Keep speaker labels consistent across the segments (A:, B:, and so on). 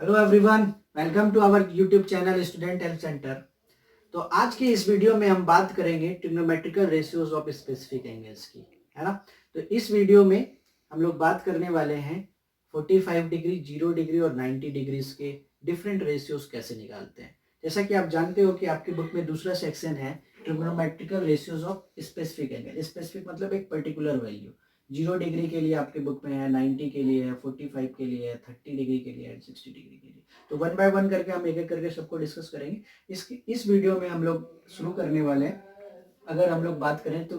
A: Hello everyone, welcome to our YouTube channel student health center. तो आज के इस वीडियो में हम बात करेंगे trigonometrical ratios of specific angles की, है ना। तो इस वीडियो में हम लोग बात करने वाले हैं 45 डिग्री, 0 डिग्री और 90 डिग्रीज के डिफरेंट रेशियोज कैसे निकालते हैं। जैसा कि आप जानते हो कि आपकी बुक में दूसरा सेक्शन है trigonometrical ratios of specific angle. Specific मतलब एक पर्टिकुलर वैल्यू। 0 डिग्री के लिए आपके बुक में है, 90 के लिए है, 45 के लिए है, 30 डिग्री के लिए है, 60 डिग्री के लिए। तो वन बाय वन करके हम एक एक करके सबको डिस्कस करेंगे। इस वीडियो में हम लोग शुरू करने वाले हैं। अगर हम लोग बात करें तो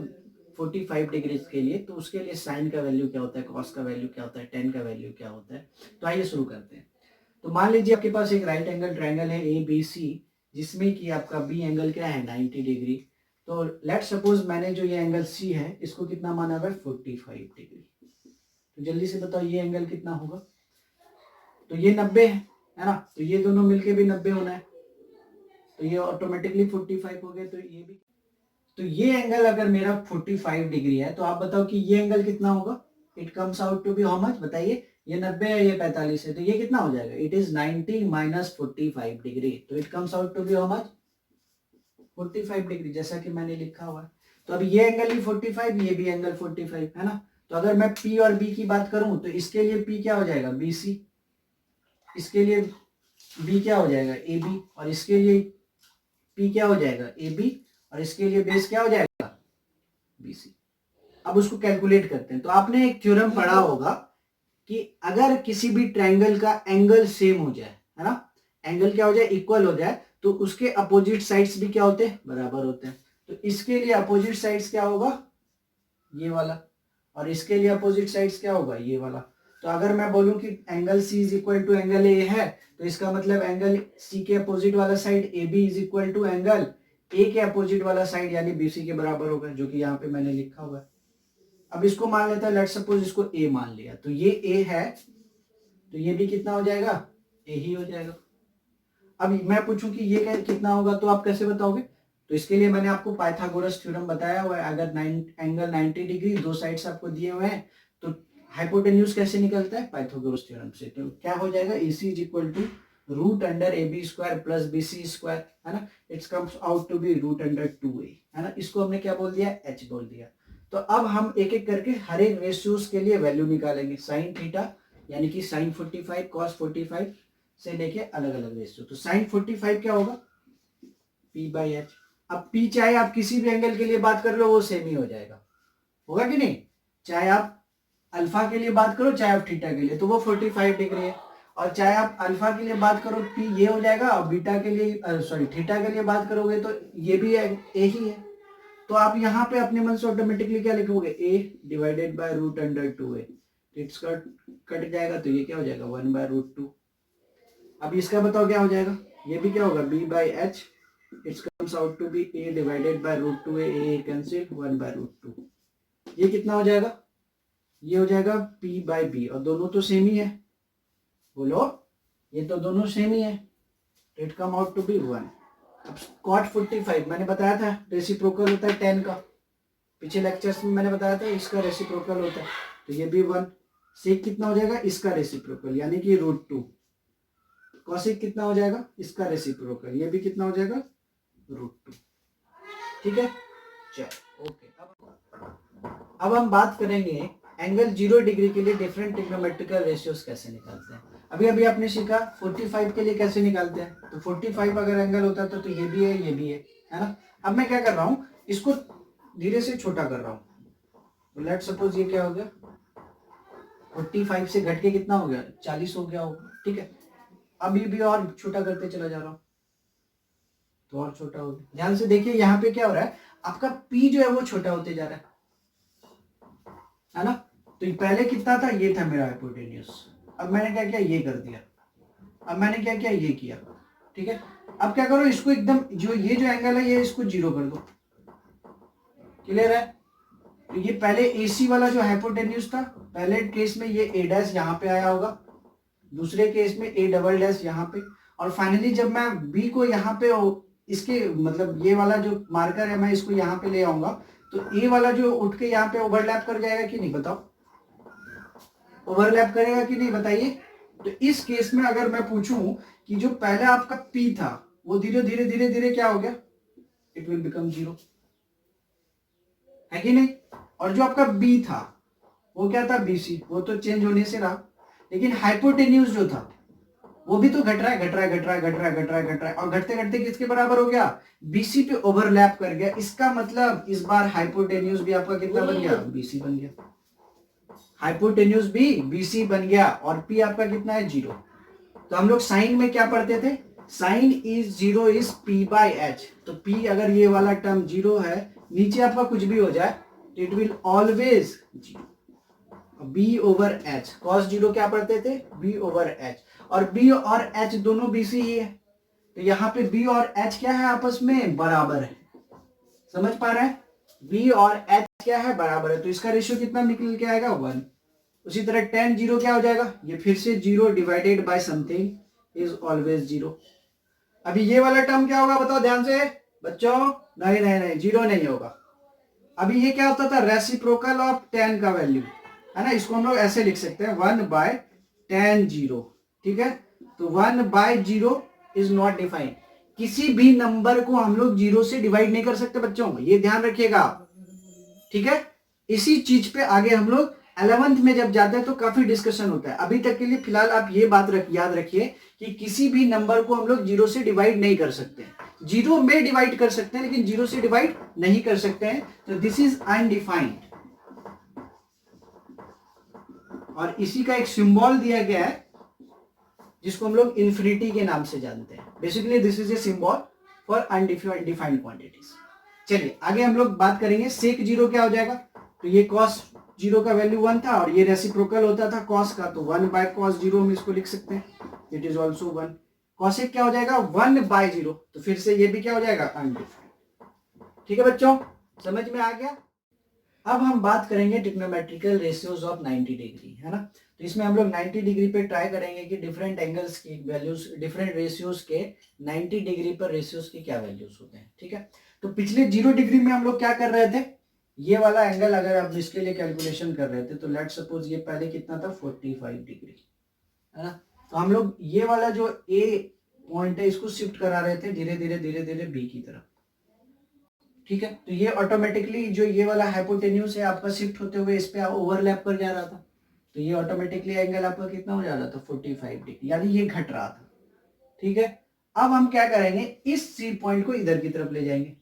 A: 45 डिग्री के लिए, तो उसके लिए साइन का वैल्यू क्या होता है, कॉस का वैल्यू क्या होता है, टेन का वैल्यू क्या होता है। तो आइए शुरू करते हैं। तो मान लीजिए आपके पास एक राइट एंगल ट्रायंगल है ए बी सी, जिसमें कि आपका बी एंगल क्या है 90 डिग्री। तो लेट सपोज मैंने जो ये एंगल सी है इसको कितना माना हुआ है 45 डिग्री। तो जल्दी से बताओ ये एंगल कितना होगा। तो ये 90 है ना, तो ये दोनों मिलके भी 90 होना है, तो ये ऑटोमेटिकली 45 हो गए। तो ये भी, तो ये एंगल अगर मेरा 45 डिग्री है तो आप बताओ कि ये एंगल कितना होगा। It comes out to be how much, बताइए। ये 90 है, ये 45 है, तो ये कितना हो जाएगा। इट इज 90 माइनस 45 डिग्री, तो it comes out to be how much 45 degree, जैसा कि मैंने लिखा हुआ है। तो अब ये एंगल भी 45, ये भी एंगल 45 है ना। तो अगर मैं P और B की बात करूं तो इसके लिए P क्या हो जाएगा BC, इसके लिए B क्या हो जाएगा AB, और इसके लिए P क्या हो जाएगा AB, और इसके लिए बेस क्या हो जाएगा BC। अब उसको कैलकुलेट करते हैं। तो आपने एक थ्योरम पढ़ा होगा कि अगर किसी भी ट्रायंगल का एंगल सेम हो जाए, है ना, एंगल क्या हो जाए इक्वल हो जाए, तो उसके अपोजिट साइड्स भी क्या होते हैं बराबर होते हैं। तो इसके लिए अपोजिट साइड्स क्या होगा ये वाला, और इसके लिए अपोजिट साइड्स क्या होगा ये वाला। तो अगर मैं बोलूं कि angle C is equal to angle A है, तो इसका मतलब एंगल C के अपोजिट वाला side AB is equal to angle A के अपोजिट वाला साइड यानी BC के बराबर होगा, जो कि यहाँ पे मैंने लिखा हुआ है। अब इसको मान लेता है, लेट सपोज इसको A मान लिया, तो ये A है, तो ये भी कितना हो जाएगा A ही हो जाएगा। अब मैं पूछूं कि ये कितना होगा, तो आप कैसे बताओगे। तो इसके लिए मैंने आपको पाइथागोरस थ्योरम बताया हुआ है। अगर एंगल 90 डिग्री, दो साइड्स आपको दिए हुए हैं, तो हाइपोटेन्यूज कैसे निकलता है पाइथागोरस थ्योरम से। तो क्या हो जाएगा AC is equal to root under AB square plus BC square, है ना। It's comes out to be root under 2A, है ना। इसको हमने क्या बोल दिया H बोल दिया। तो अब हम एक एक करके हर एक रेशियोज के लिए वैल्यू निकालेंगे। साइन थीटा यानी कि साइन 45, कॉस 45 से लेके अलग अलग रेशियो। तो साइन 45 क्या होगा P/H। अब P चाहे आप किसी भी एंगल के लिए बात कर लो वो सेम ही हो जाएगा, होगा कि नहीं। चाहे आप अल्फा के लिए बात करो, चाहे आप थीटा के लिए, तो वो 45 डिग्री है। और चाहे आप अल्फा के लिए बात करो P ये हो जाएगा, और बीटा के लिए सॉरी थीटा के लिए बात करोगे तो ये भी A ही है। तो आप यहाँ पे अपने मन से ऑटोमेटिकली क्या लिखोगे A divided by root under 2A। इसका कट जाएगा तो ये क्या हो जाएगा 1/√2। अब इसका बताओ क्या हो जाएगा, ये भी क्या होगा B/H। It's comes out to be A divided by root 2A, A cancel 1/√2। ये कितना हो जाएगा, ये हो जाएगा P/B, और दोनों तो सेम ही है, बोलो ये तो दोनों सेम ही है। It come out to be 1। अब cot 45 मैंने बताया था रेसिप्रोकल होता है 10 का, पिछले लेक्चर्स में मैंने बताया था इसका रेसिप्रोकल होता है। तो ये भी 1। सेक कितना हो जाएगा इसका रेसिप्रोकल यानी कि √2। कॉसेक कितना हो जाएगा इसका रेसिप्रोकल, ये भी कितना हो जाएगा √2। ठीक है, चलो ओके। अब हम बात करेंगे एंगल 0 डिग्री के लिए डिफरेंट ट्रिग्नोमेट्रिकल रेशियोज कैसे निकालते हैं। अभी अभी आपने सीखा 45 के लिए कैसे निकालते हैं। तो 45 अगर एंगल होता तो ये भी है, ये भी है ना। अब मैं क्या कर रहा हूँ, इसको धीरे से छोटा कर रहा हूँ। तो लेट सपोज ये क्या हो गया 45 से घट के कितना हो गया 40 हो गया होगा, ठीक है। अभी भी और छोटा करते चला जा रहा हूँ, तो और छोटा हो गया। ध्यान से देखिए यहाँ पे क्या हो रहा है, आपका P जो है वो छोटा होते जा रहा है ना। तो पहले कितना था, ये था मेरा हाइपोटेन्यूज। अब मैंने क्या किया ये कर दिया, अब मैंने क्या किया ये किया, ठीक है। अब क्या करो इसको एकदम जो ये जो एंगल है ये इसको 0 कर दो, क्लियर है। तो ये पहले AC वाला जो हाइपोटेन्यूज था, पहले केस में ये A' यहाँ पे आया होगा, दूसरे केस में A" यहाँ पे, और फाइनली जब मैं B को यहाँ पे इसके मतलब ये वाला जो मार्कर है मैं इसको यहाँ पे ले आऊंगा, तो A वाला जो उठ के यहाँ पे ओवरलैप कर जाएगा कि नहीं बताओ, ओवरलैप करेगा कि नहीं बताइए। तो इस केस में अगर मैं पूछूं कि जो पहले आपका P था वो धीरे धीरे धीरे धीरे क्या हो गया, इट विल बिकम 0, है कि नहीं। और जो आपका B था वो क्या था, BC, वो तो चेंज होने से रहा, लेकिन हाइपोटेन्यूज जो था वो भी तो घट रहा है, घट रहा है, घट रहा है, घट रहा है, घट रहा है, घट रहा है, और घटते घटते किसके बराबर हो गया, BC पे ओवरलैप कर गया। इसका मतलब इस बार हाइपोटेन्यूज भी आपका कितना बन गया, BC बन गया। हाइपोटेन्यूज भी BC बन गया और P आपका कितना है, 0। तो हम लोग साइन में क्या पढ़ते थे, साइन इज 0 इज P/H। तो P अगर ये वाला टर्म 0 है, नीचे आपका कुछ भी हो जाए, it will always 0, B/H। cos 0 क्या पढ़ते थे, B/H, और B और H दोनों BC ही है, तो यहाँ पे B और H क्या है, आपस में बराबर है। समझ पा रहे हैं, B और H क्या है, बराबर है, तो इसका रेशियो कितना निकल के आएगा, 1। उसी तरह tan 0 क्या हो जाएगा, ये फिर से 0 divided by something is always 0। अभी ये वाला टर्म क्या होगा, बताओ ध्यान से बच्चों, नहीं नहीं नहीं, 0 नहीं होगा। अभी ये क्या होता था, रेसिप्रोकल ऑफ tan का वैल्यू है ना, इसको हम लोग ऐसे लिख सकते हैं 1/tan 0, ठीक है। तो 1/0 इज नॉट डिफाइंड, किसी भी नंबर को हम लोग 0 से डिवाइड नहीं कर सकते बच्चों, ये ध्यान रखिएगा, ठीक है। इसी चीज पे आगे हम लोग 11th में जब जाते हैं तो काफी डिस्कशन होता है। अभी तक के लिए फिलहाल आप ये बात याद रखिए कि किसी भी नंबर को हम लोग 0 से डिवाइड नहीं कर सकते, 0 में डिवाइड कर सकते हैं लेकिन 0 से डिवाइड नहीं कर सकते हैं, तो दिस इज अनडिफाइंड। और इसी का एक सिंबल दिया गया है जिसको हम लोग इन्फिनिटी के नाम से जानते हैं। Basically this is a symbol for undefined quantities. चलिए आगे हम लोग बात करेंगे, सेक 0 क्या हो जाएगा, तो ये cos 0 का वैल्यू 1 था और ये रेसिप्रोकल होता था cos का, तो 1/cos 0 हम इसको लिख सकते हैं, इट इज ऑल्सो 1। cosec क्या हो जाएगा, 1/0, तो फिर से ये भी क्या हो जाएगा, अनडिफाइंड। ठीक है बच्चों, समझ में आ गया। अब हम बात करेंगे ट्रिग्नोमेट्रिकल रेशियोज ऑफ 90 डिग्री, है ना। तो इसमें हम लोग 90 डिग्री पे ट्राई करेंगे कि डिफरेंट एंगल्स की वैल्यूज, डिफरेंट रेशियोज के 90 डिग्री पर रेशियोज के क्या वैल्यूज होते हैं, ठीक है। तो पिछले 0 डिग्री में हम लोग क्या कर रहे थे, ये वाला एंगल अगर आप इसके लिए कैलकुलेशन कर रहे थे तो लेट सपोज ये पहले कितना था, 45 डिग्री, है ना। तो हम लोग ये वाला जो ए पॉइंट है इसको शिफ्ट करा रहे थे धीरे धीरे धीरे धीरे बी की तरफ, ठीक है। तो ये ऑटोमेटिकली जो ये वाला हाइपोटेन्यूज है आपका शिफ्ट होते हुए इस पे ओवरलैप कर जा रहा था, तो ये ऑटोमेटिकली एंगल आपका कितना हो जा रहा था, 45 डिग्री, यानी ये घट रहा था, ठीक है। अब हम क्या करेंगे, इस सी पॉइंट को इधर की तरफ ले जाएंगे।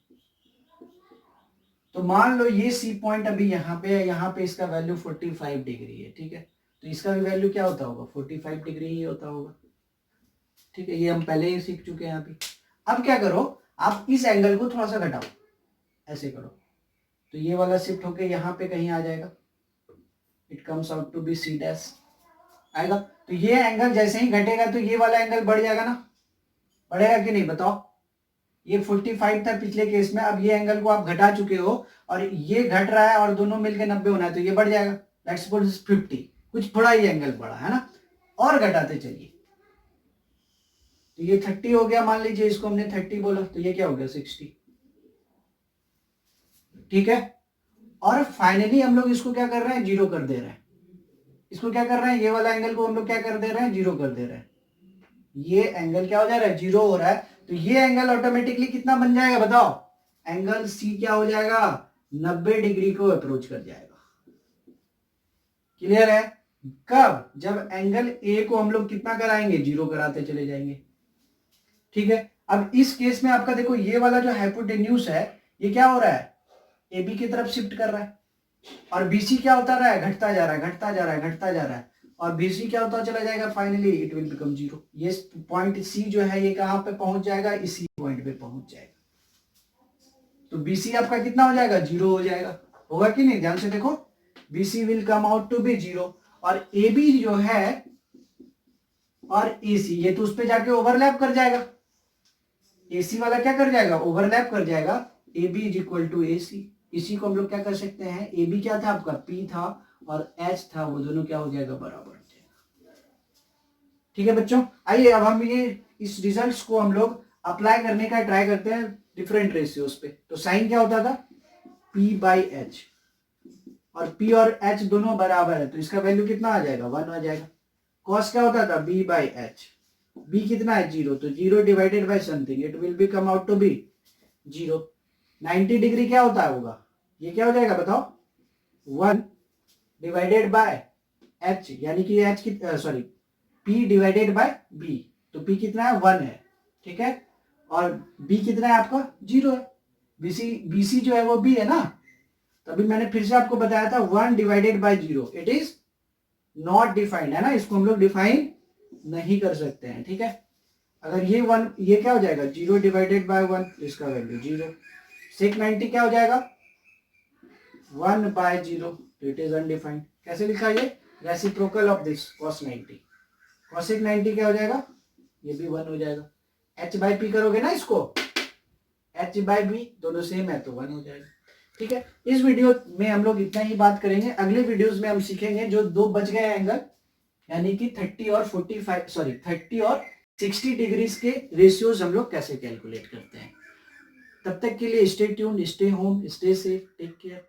A: तो मान लो ये सी पॉइंट अभी यहाँ पे है, यहाँ पे इसका वैल्यू 45 डिग्री है, ठीक है। तो इसका भी वैल्यू क्या होता होगा, 45 डिग्री ही होता होगा, ठीक है। ये हम पहले ही सीख चुके हैं यहाँ पे। अब क्या करो, आप इस एंगल को थोड़ा सा घटाओ, ऐसे करो, तो ये वाला शिफ्ट होके यहाँ पे कहीं आ जाएगा, it comes out to be C dash आएगा। तो ये एंगल जैसे ही घटेगा तो ये वाला एंगल बढ़ जाएगा ना, बढ़ेगा कि नहीं बताओ। ये 45 था पिछले केस में, अब ये एंगल को आप घटा चुके हो और ये घट रहा है और दोनों मिलकर 90 होना है, तो ये बढ़ जाएगा, लेट्स सपोज 50, कुछ थोड़ा ये एंगल बढ़ा है ना, और घटाते चलिए, तो ये 30 हो गया, मान लीजिए इसको हमने 30 बोला, तो ये क्या हो गया, 60, ठीक है। और फाइनली हम लोग इसको क्या कर रहे हैं, 0 कर दे रहे हैं, इसको क्या कर रहे हैं, ये वाला एंगल को हम लोग क्या कर दे रहे हैं, 0 कर दे रहे हैं, ये एंगल क्या हो जा रहा है, 0 हो रहा है, तो ये एंगल ऑटोमेटिकली कितना बन जाएगा बताओ, एंगल सी क्या हो जाएगा, 90 डिग्री को अप्रोच कर जाएगा। क्लियर है, कब, जब एंगल ए को हम लोग कितना कराएंगे, 0 कराते चले जाएंगे, ठीक है। अब इस केस में आपका देखो ये वाला जो हाइपोटेन्यूज है ये क्या हो रहा है, ए बी की तरफ शिफ्ट कर रहा है, और बीसी क्या होता रहा है, घटता जा रहा है, घटता जा रहा है, घटता जा रहा है, और बीसी क्या होता चला जाएगा, फाइनली इट विल बिकम 0। ये पॉइंट सी जो है ये कहां पे पहुंच जाएगा, इसी पॉइंट पे पहुंच जाएगा, तो बीसी आपका कितना हो जाएगा, 0 हो जाएगा, होगा कि नहीं, ध्यान से देखो, BC will come out to be 0, और ए बी जो है और एसी ये तो उस पे जाके ओवरलैप कर जाएगा, एसी वाला क्या कर जाएगा, ओवरलैप कर जाएगा, A B is equal to A C. इसी को हम लोग क्या कर सकते हैं, ए बी क्या था आपका, पी था, और एच था, वो दोनों क्या हो जाएगा, बराबर हो जाएगा, ठीक है बच्चों। आइए अब हम ये इस रिजल्ट्स को हम लोग अप्लाई करने का ट्राई करते हैं डिफरेंट रेशियोज पे। तो साइन क्या होता था, P/H, और P और H दोनों बराबर है, तो इसका वैल्यू कितना आ जाएगा, 1 आ जाएगा। कॉस क्या होता था बी बाई एच, बी कितना है 0, तो 0 divided by something it will be come out to be 0। 90 degree क्या होता है होगा, ये क्या हो जाएगा बताओ 1 डिवाइडेड बाय एच, यानी कि एच की sorry P divided by B, तो पी कितना है 1 है, ठीक है, और बी कितना है आपका 0 है, बीसी जो है वो बी है ना, तभी मैंने फिर से आपको बताया था 1 divided by 0 it is not defined है ना, इसको हम लोग डिफाइन नहीं कर सकते हैं, ठीक है। अगर ये 1 ये क्या हो जाएगा 0 डिवाइडेड बाय 1, इसका वैल्यू 0, सेक 90 क्या हो जाएगा 1 बाय 0, इट इज अनडिफाइंड। कैसे लिखा ये reciprocal of this cos 90, cosec 90 क्या हो जाएगा, ये भी 1 हो जाएगा, h बाई पी करोगे ना इसको, h बाई बी दोनों सेम है तो 1 हो जाएगा, ठीक है। इस वीडियो में हम लोग इतना ही बात करेंगे, अगले वीडियोस में हम सीखेंगे जो दो बच गए एंगल, यानी कि 30 और 45 सॉरी 30 और 60 डिग्रीज के रेशियोज हम लोग कैसे कैलकुलेट करते हैं। तब तक के लिए stay tune, stay home, stay safe, take care.